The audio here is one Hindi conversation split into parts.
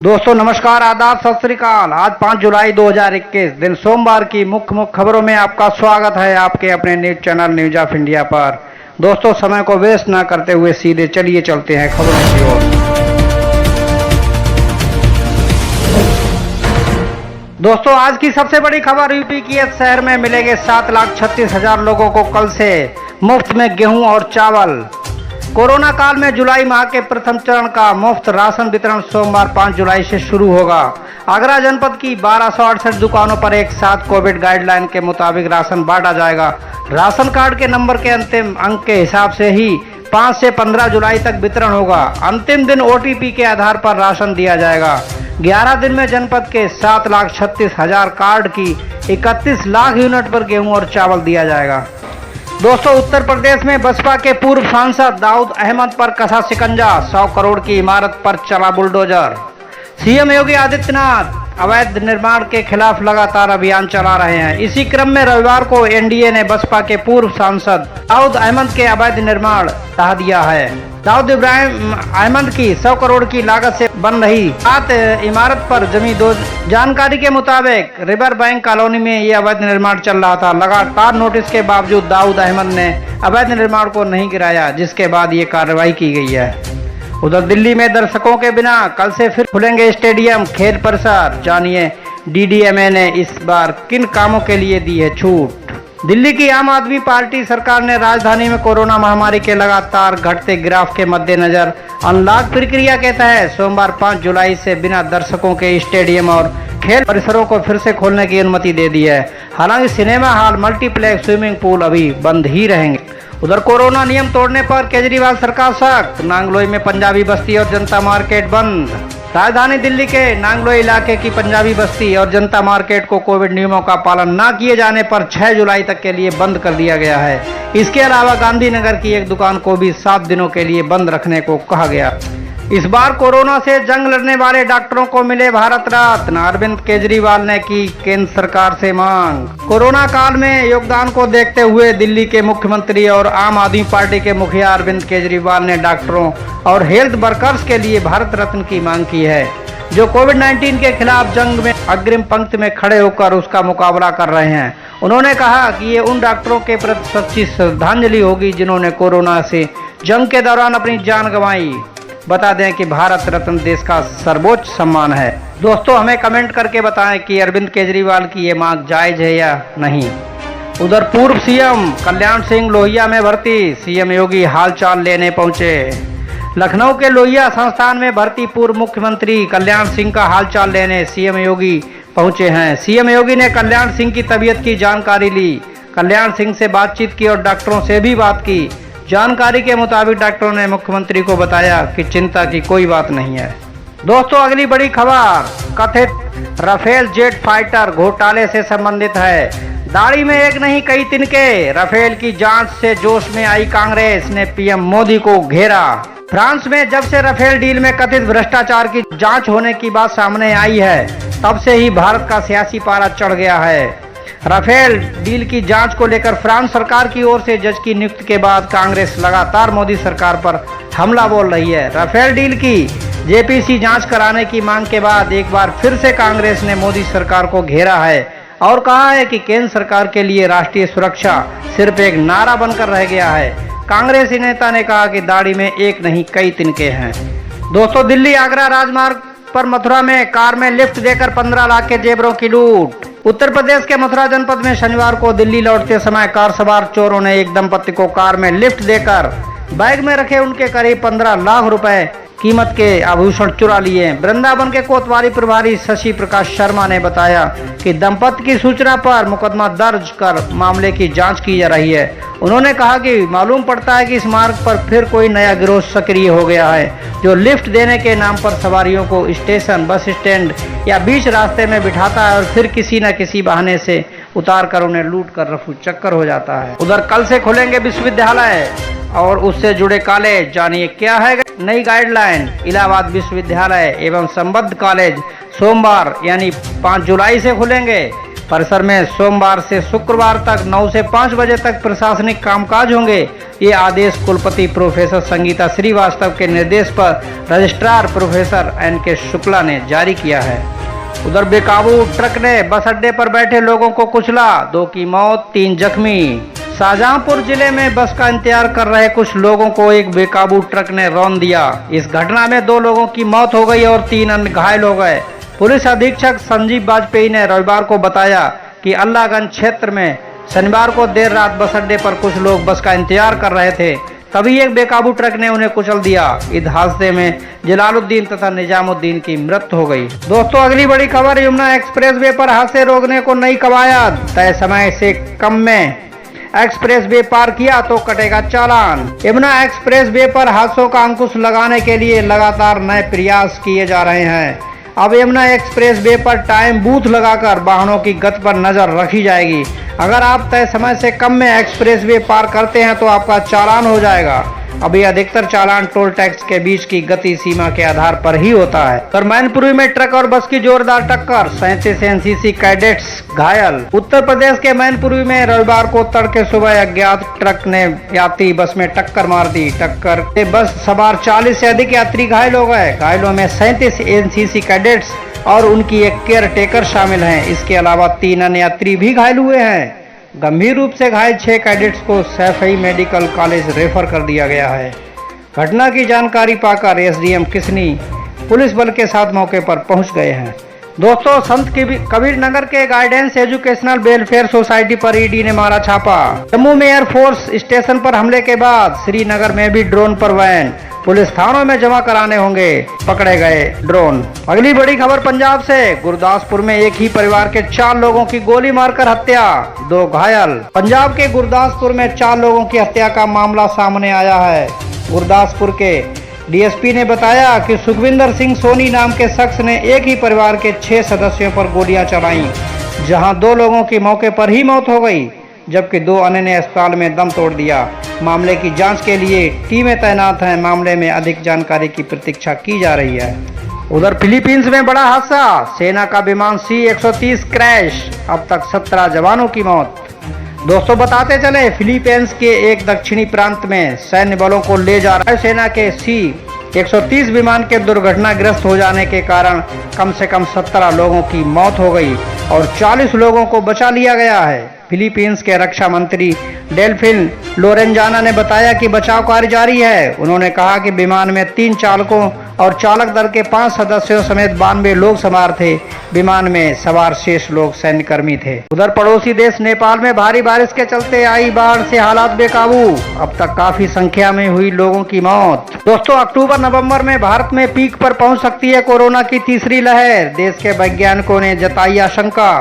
दोस्तों नमस्कार, आदाब, सत श्री अकाल। आज 5 जुलाई 2021 दिन सोमवार की मुख्य खबरों में आपका स्वागत है आपके अपने news channel news of India पर। दोस्तों समय को वेस्ट ना करते हुए सीधे चलिए चलते हैं खबरों की ओर। दोस्तों आज की सबसे बड़ी खबर, यूपी की एक शहर में मिलेंगे 7,36,000 लोगों को कल से मुफ्त में गेहूं और चावल। कोरोना काल में जुलाई माह के प्रथम चरण का मुफ्त राशन वितरण सोमवार 5 जुलाई से शुरू होगा। आगरा जनपद की 1268 दुकानों पर एक साथ कोविड गाइडलाइन के मुताबिक राशन बांटा जाएगा। राशन कार्ड के नंबर के अंतिम अंक के हिसाब से ही 5 से 15 जुलाई तक वितरण होगा। अंतिम दिन OTP के आधार पर राशन दिया जाएगा। 11 दिन में जनपद के 7,36,000 कार्ड की 31 लाख यूनिट पर गेहूं और चावल दिया जाएगा। दोस्तों उत्तर प्रदेश में बसपा के पूर्व सांसद दाऊद अहमद पर कसा शिकंजा, 100 करोड़ की इमारत पर चला बुलडोजर। सीएम योगी आदित्यनाथ अवैध निर्माण के खिलाफ लगातार अभियान चला रहे हैं। इसी क्रम में रविवार को एनडीए ने बसपा के पूर्व सांसद दाऊद अहमद के अवैध निर्माण ढा दिया है। दाऊद इब्राहिम अहमद की 100 करोड़ की लागत से बन रही 7 इमारत पर जमी दो। जानकारी के मुताबिक रिवर बैंक कॉलोनी में ये अवैध निर्माण चल रहा था। लगातार नोटिस के बावजूद दाऊद अहमद ने अवैध निर्माण को नहीं गिराया, जिसके बाद ये कार्रवाई की गई है। उधर दिल्ली में दर्शकों के बिना कल से फिर खुलेंगे स्टेडियम, खेल परिसर। जानिए DDMA ने इस बार किन कामों के लिए दी है छूट। दिल्ली की आम आदमी पार्टी सरकार ने राजधानी में कोरोना महामारी के लगातार घटते ग्राफ के मद्देनजर अनलॉक प्रक्रिया के तहत सोमवार 5 जुलाई से बिना दर्शकों के स्टेडियम और खेल परिसरों को फिर से खोलने की अनुमति दे दी है। हालांकि cinema hall, multiplex, swimming pool अभी बंद ही रहेंगे। उधर कोरोना नियम तोड़ने पर केजरीवाल सरकार सख्त। नांगलोई में पंजाबी बस्ती और जनता मार्केट बंद। राजधानी दिल्ली के नांगलोई इलाके की पंजाबी बस्ती और जनता मार्केट को कोविड नियमों का पालन न किए जाने पर 6 जुलाई तक के लिए बंद कर दिया गया है। इसके अलावा गांधीनगर की एक दुकान को भी 7 दिनों के लिए बंद रखने को कहा गया। इस बार कोरोना से जंग लड़ने वाले डॉक्टरों को मिले भारत रत्न, अरविंद केजरीवाल ने की केंद्र सरकार से मांग। कोरोना काल में योगदान को देखते हुए दिल्ली के मुख्यमंत्री और आम आदमी पार्टी के मुखिया अरविंद केजरीवाल ने डॉक्टरों और हेल्थ वर्कर्स के लिए भारत रत्न की मांग की है, जो कोविड-19 के खिलाफ जंग में अग्रिम पंक्ति में खड़े होकर उसका मुकाबला कर रहे हैं। उन्होंने कहा कि ये उन डॉक्टरों के प्रति सच्ची श्रद्धांजलि होगी जिन्होंने कोरोना से जंग के दौरान अपनी जान गंवाई। बता दें कि भारत रत्न देश का सर्वोच्च सम्मान है। दोस्तों हमें कमेंट करके बताएं कि अरविंद केजरीवाल की ये मांग जायज है या नहीं। उधर पूर्व सीएम कल्याण सिंह लोहिया में भर्ती, सीएम योगी हालचाल लेने पहुंचे। लखनऊ के लोहिया संस्थान में भर्ती पूर्व मुख्यमंत्री कल्याण सिंह का हालचाल लेने सीएम योगी पहुंचे हैं। सीएम योगी ने कल्याण सिंह की तबीयत की जानकारी ली, कल्याण सिंह से बातचीत की और डॉक्टरों से भी बात की। जानकारी के मुताबिक डॉक्टरों ने मुख्यमंत्री को बताया कि चिंता की कोई बात नहीं है। दोस्तों अगली बड़ी खबर कथित राफेल जेट फाइटर घोटाले से संबंधित है। दाढ़ी में एक नहीं कई तिनके। राफेल की जांच से जोश में आई कांग्रेस ने पीएम मोदी को घेरा। फ्रांस में जब से राफेल डील में कथित भ्रष्टाचार की जांच होने की बात सामने आई है, तब से ही भारत का सियासी पारा चढ़ गया है। राफेल डील की जांच को लेकर फ्रांस सरकार की ओर से जज की नियुक्ति के बाद कांग्रेस लगातार मोदी सरकार पर हमला बोल रही है। राफेल डील की JPC जांच कराने की मांग के बाद एक बार फिर से कांग्रेस ने मोदी सरकार को घेरा है और कहा है कि केंद्र सरकार के लिए राष्ट्रीय सुरक्षा सिर्फ एक नारा बनकर रह गया है। कांग्रेसी नेता ने कहा कि दाढ़ी में एक नहीं कई तिनके हैं। दोस्तों दिल्ली आगरा राजमार्ग पर मथुरा में कार में लिफ्ट देकर 15 लाख के जेवरों की लूट। उत्तर प्रदेश के मथुरा जनपद में शनिवार को दिल्ली लौटते समय कार सवार चोरों ने एक दंपति को कार में लिफ्ट देकर बैग में रखे उनके करीब 15 लाख रुपए कीमत के आभूषण चुरा लिए। वृंदावन के कोतवाली प्रभारी शशि प्रकाश शर्मा ने बताया कि दंपति की सूचना पर मुकदमा दर्ज कर मामले की जांच की जा रही है। उन्होंने कहा कि मालूम पड़ता है कि इस मार्ग पर फिर कोई नया गिरोह सक्रिय हो गया है, जो लिफ्ट देने के नाम पर सवारियों को स्टेशन, बस स्टैंड या बीच रास्ते में बिठाता है और फिर किसी न किसी बहाने से उतार कर उन्हें लूट कर रफू चक्कर हो जाता है। उधर कल से खुलेंगे विश्वविद्यालय और उससे जुड़े कॉलेज। जानिए क्या है नई गाइडलाइन। इलाहाबाद विश्वविद्यालय एवं संबद्ध कॉलेज सोमवार यानी 5 जुलाई से खुलेंगे। परिसर में सोमवार से शुक्रवार तक 9 से 5 बजे तक प्रशासनिक कामकाज होंगे। ये आदेश कुलपति प्रोफेसर संगीता श्रीवास्तव के निर्देश पर रजिस्ट्रार प्रोफेसर NK शुक्ला ने जारी किया है। उधर बेकाबू ट्रक ने बस अड्डे पर बैठे लोगों को कुचला, 2 की मौत 3 जख्मी। शाहजहांपुर जिले में बस का इंतजार कर रहे कुछ लोगों को एक बेकाबू ट्रक ने रौंद दिया। इस घटना में 2 लोगों की मौत हो गई और 3 अन्य घायल हो गए। पुलिस अधीक्षक संजीव वाजपेयी ने रविवार को बताया कि अल्लाहगंज क्षेत्र में शनिवार को देर रात बस अड्डे पर कुछ लोग बस का इंतजार कर रहे थे, तभी एक बेकाबू ट्रक ने उन्हें कुचल दिया। इस हादसे में जलालुद्दीन तथा निजामुद्दीन की मृत्यु हो गई। दोस्तों, अगली बड़ी खबर, यमुना एक्सप्रेसवे पर हादसे रोकने को नई कवायद। तय समय से कम में एक्सप्रेसवे पार किया तो कटेगा चालान। यमुना एक्सप्रेसवे पर हादसों का अंकुश लगाने के लिए लगातार नए प्रयास किए जा रहे हैं। अब यमुना एक्सप्रेसवे पर टाइम बूथ लगाकर वाहनों की गति पर नजर रखी जाएगी। अगर आप तय समय से कम में एक्सप्रेसवे पार करते हैं तो आपका चालान हो जाएगा। अभी अधिकतर चालान टोल टैक्स के बीच की गति सीमा के आधार पर ही होता है। पर मैनपुरी में ट्रक और बस की जोरदार टक्कर, 37 NCC कैडेट्स घायल। उत्तर प्रदेश के मैनपुरी में रविवार को तड़के सुबह अज्ञात ट्रक ने यात्री बस में टक्कर मार दी। टक्कर से बस सवार 40 से अधिक यात्री घायल हो गए। घायलों में 37 NCC कैडेट्स और उनकी एक केयर टेकर शामिल हैं। इसके अलावा 3 अन्य यात्री भी घायल हुए हैं। गंभीर रूप से घायल 6 कैडेट्स को सैफई मेडिकल कॉलेज रेफर कर दिया गया है। घटना की जानकारी पाकर SDM किसनी पुलिस बल के साथ मौके पर पहुंच गए हैं। दोस्तों, संत कबीर नगर के गाइडेंस एजुकेशनल वेलफेयर सोसाइटी पर ED ने मारा छापा। जम्मू में एयरफोर्स स्टेशन पर हमले के बाद श्रीनगर में भी ड्रोन पर वैन, पुलिस थानों में जमा कराने होंगे, पकड़े गए ड्रोन। अगली बड़ी खबर पंजाब से, गुरदासपुर में एक ही परिवार के 4 लोगों की गोली मारकर हत्या, 2 घायल। पंजाब के गुरदासपुर में 4 लोगों की हत्या का मामला सामने आया है। गुरदासपुर के DSP ने बताया कि सुखविंदर सिंह सोनी नाम के शख्स ने एक ही परिवार के 6 सदस्यों पर गोलियां चलाईं, जहां 2 लोगों की मौके पर ही मौत हो गई, जबकि 2 अन्य ने अस्पताल में दम तोड़ दिया। मामले की जांच के लिए टीमें तैनात हैं। मामले में अधिक जानकारी की प्रतीक्षा की जा रही है। उधर फिलीपींस में बड़ा हादसा, सेना का विमान C-130 क्रैश, अब तक 17 जवानों की मौत। दोस्तों, बताते चले, फिलीपींस के एक दक्षिणी प्रांत में सैन्य बलों को ले जा रहे सेना के C-130 विमान के दुर्घटनाग्रस्त हो जाने के कारण कम से कम 17 लोगों की मौत हो गई और 40 लोगों को बचा लिया गया है। फिलीपींस के रक्षा मंत्री डेल्फिन लोरेंजाना ने बताया कि बचाव कार्य जारी है। उन्होंने कहा कि विमान में 3 चालकों और चालक दल के 5 सदस्यों समेत 92 लोग सवार थे। विमान में सवार शेष लोग सैन्यकर्मी थे। उधर पड़ोसी देश नेपाल में भारी बारिश के चलते आई बाढ़ से हालात बेकाबू, अब तक काफी संख्या में हुई लोगों की मौत। दोस्तों, अक्टूबर-नवंबर में भारत में पीक पर पहुंच सकती है कोरोना की तीसरी लहर, देश के वैज्ञानिकों ने जताई आशंका।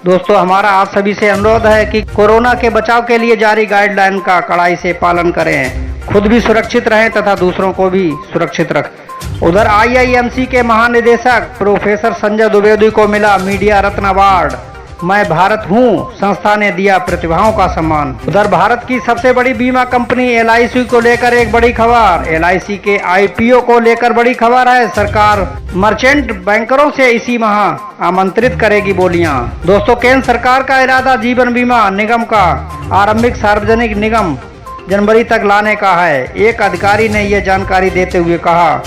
दोस्तों, हमारा आप सभी से अनुरोध है कि कोरोना के बचाव के लिए जारी गाइडलाइन का कड़ाई से पालन करें, खुद भी सुरक्षित रहें तथा दूसरों को भी सुरक्षित रखें। उधर IIMC के महानिदेशक प्रोफेसर संजय द्विवेदी को मिला मीडिया रत्न अवार्ड। मैं भारत हूँ संस्था ने दिया प्रतिभाओं का सम्मान। उधर भारत की सबसे बड़ी बीमा कंपनी LIC को लेकर एक बड़ी खबर, LIC के IPO को लेकर बड़ी खबर है। सरकार मर्चेंट बैंकरों से इसी माह आमंत्रित करेगी बोलियां। दोस्तों, केंद्र सरकार का इरादा जीवन बीमा निगम का आरंभिक सार्वजनिक निगम जनवरी तक लाने का है। एक अधिकारी ने यह जानकारी देते हुए कहा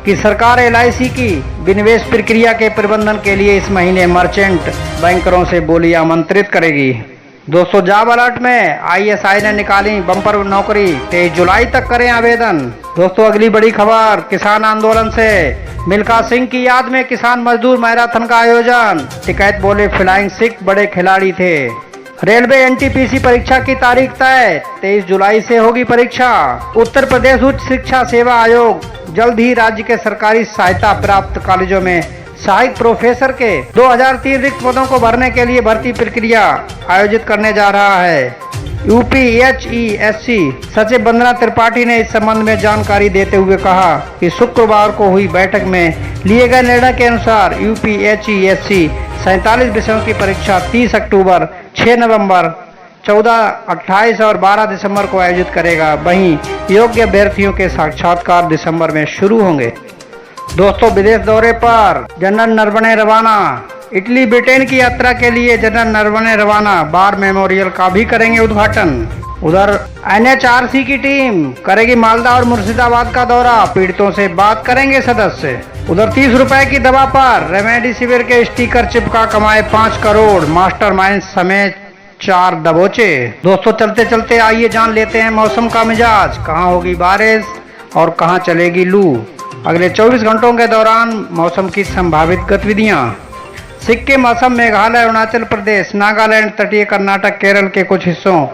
कि सरकार LIC की विनिवेश प्रक्रिया के प्रबंधन के लिए इस महीने मर्चेंट बैंकरों से बोली आमंत्रित करेगी। दोस्तों, जॉब अलर्ट में ISI ने निकाली बम्पर नौकरी, 23 जुलाई तक करें आवेदन। दोस्तों, अगली बड़ी खबर किसान आंदोलन से, मिल्खा सिंह की याद में किसान मजदूर मैराथन का आयोजन, टिकैत बोले फ्लाइंग सिख बड़े खिलाड़ी थे। रेलवे NTPC परीक्षा की तारीख तय, 23 जुलाई से होगी परीक्षा। उत्तर प्रदेश उच्च शिक्षा सेवा आयोग जल्द ही राज्य के सरकारी सहायता प्राप्त कॉलेजों में सहायक प्रोफेसर के 2003 रिक्त पदों को भरने के लिए भर्ती प्रक्रिया आयोजित करने जा रहा है। UPHESC सचिव वंदना त्रिपाठी ने इस संबंध में जानकारी देते हुए कहा कि शुक्रवार को हुई बैठक में लिए गए निर्णय के अनुसार UPHESC 47 विषयों की परीक्षा 30 अक्टूबर, 6 नवंबर, 14, 28 और 12 दिसंबर को आयोजित करेगा। वहीं योग्य अभ्यर्थियों के साक्षात्कार दिसंबर में शुरू होंगे। दोस्तों, विदेश दौरे पर जनरल नरवणे रवाना, इटली ब्रिटेन की यात्रा के लिए जनरल नरवणे रवाना, बार मेमोरियल का भी करेंगे उद्घाटन। उधर एनएचआरसी की टीम करेगी मालदा और मुर्शिदाबाद का दौरा, पीड़ितों से बात करेंगे सदस्य। उधर 30 रुपए की दवा पर रेमडेसिविर के स्टिकर चिपका कमाए 5 करोड़, मास्टरमाइंड समेत 4 दबोचे। दोस्तों चलते चलते आइए जान लेते हैं मौसम का मिजाज, कहाँ होगी बारिश और कहाँ चलेगी लू। अगले 24 घंटों के दौरान मौसम की संभावित गतिविधियां। सिक्किम, असम, मेघालय, अरुणाचल प्रदेश, नागालैंड, तटीय कर्नाटक, केरल के कुछ हिस्सों,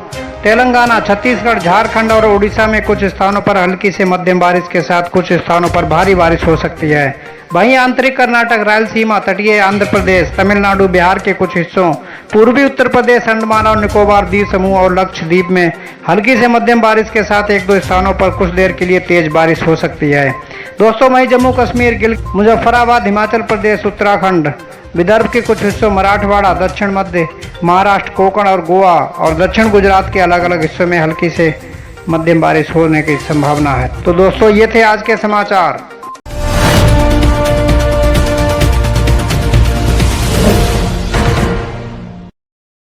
तेलंगाना, छत्तीसगढ़, झारखंड और उड़ीसा में कुछ स्थानों पर हल्की से मध्यम बारिश के साथ कुछ स्थानों पर भारी बारिश हो सकती है। वहीं आंतरिक कर्नाटक, रायलसीमा, तटीय आंध्र प्रदेश, तमिलनाडु, बिहार के कुछ हिस्सों, पूर्वी उत्तर प्रदेश, अंडमान और निकोबार द्वीप समूह और लक्षद्वीप में हल्की से मध्यम बारिश के साथ 1-2 स्थानों पर कुछ देर के लिए तेज बारिश हो सकती है। दोस्तों वहीं जम्मू कश्मीर, मुजफ्फराबाद, हिमाचल प्रदेश, उत्तराखंड, विदर्भ के कुछ हिस्सों, मराठवाड़ा, दक्षिण मध्य महाराष्ट्र, कोंकण और गोवा और दक्षिण गुजरात के अलग अलग हिस्सों में हल्की से मध्यम बारिश होने की संभावना है। तो दोस्तों ये थे आज के समाचार।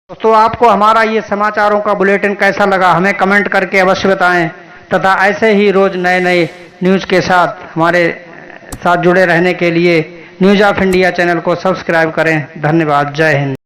दोस्तों आपको हमारा ये समाचारों का बुलेटिन कैसा लगा हमें कमेंट करके अवश्य बताएं, तथा ऐसे ही रोज नए नए न्यूज़ के साथ हमारे साथ जुड़े रहने के लिए न्यूज़ ऑफ इंडिया चैनल को सब्सक्राइब करें। धन्यवाद। जय हिंद।